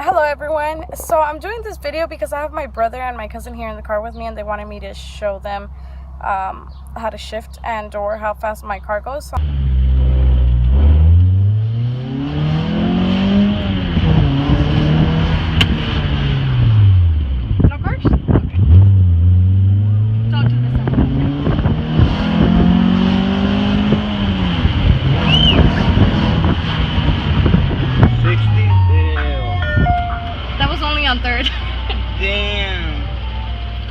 Hello everyone. So I'm doing this video because I have my brother and my cousin here in the car with me, and they wanted me to show them how to shift and or how fast my car goes. So no cars? Okay. Talk to this one. 60? Damn. That was only on third. Damn.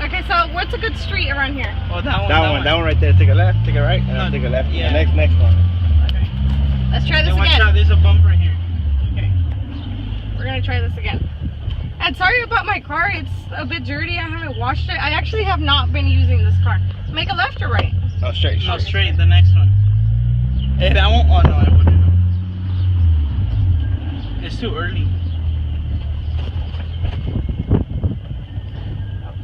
Okay, so what's a good street around here? Oh, that one right there. Take a left, take a right, and I'll take a left. Yeah. Next one. Okay. Let's try this Watch again. out, there's a bumper here. Okay. We're gonna try this again. And sorry about my car, it's a bit dirty. I haven't washed it. I actually have not been using this car. Make a left or right? No, straight. No, straight, the next one. Hey, that won't. Oh, no, I wouldn't know. It's too early.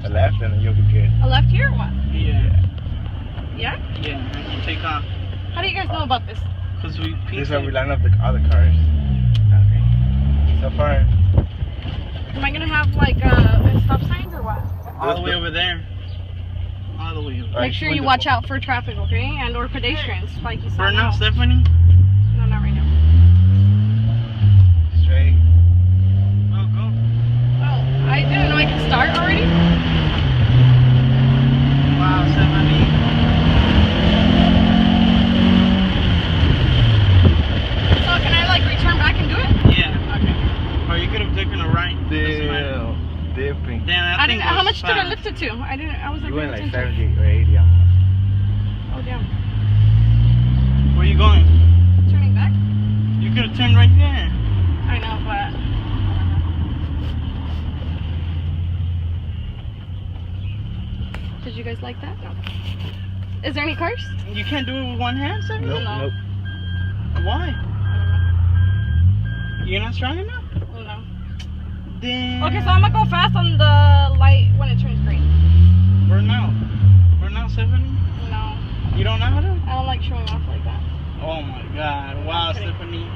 A left, and then you'll be good. A left here or what? Yeah. Yeah? Yeah, and you take off. How do you guys know about this? Because we This peeked is where we it. line up the other cars. Okay. So far, Am I gonna have like stop signs or what? All the way over there. All the way over there. Make sure you watch out for traffic, okay? And or pedestrians, like you said. Burn out, Stephanie? No, not right now. straight. Oh, go. Oh, I didn't know I could start already. Wow, Stephanie. So can I like return back and do it? Yeah. Okay. Or you could have taken a right. Doesn't matter. Damn. Dipping. Damn, that I thing didn't. How goes much did I fast. lift it to? I didn't. I was like. You went like paying 70 attention. or 80 almost. Oh damn. Where are you going? Turning back. You could have turned right there. I know, but. Did you guys like that? No. Is there any cars? You can't do it with one hand, Stephanie? Nope, No. nope. Why? You're not strong enough? I don't know. Damn. Okay, so I'm gonna go fast on the light when it turns green. Burn out. Burn out, Stephanie? No, You don't know how to? I don't like showing off like that. Oh my god. Wow, I'm kidding. Stephanie.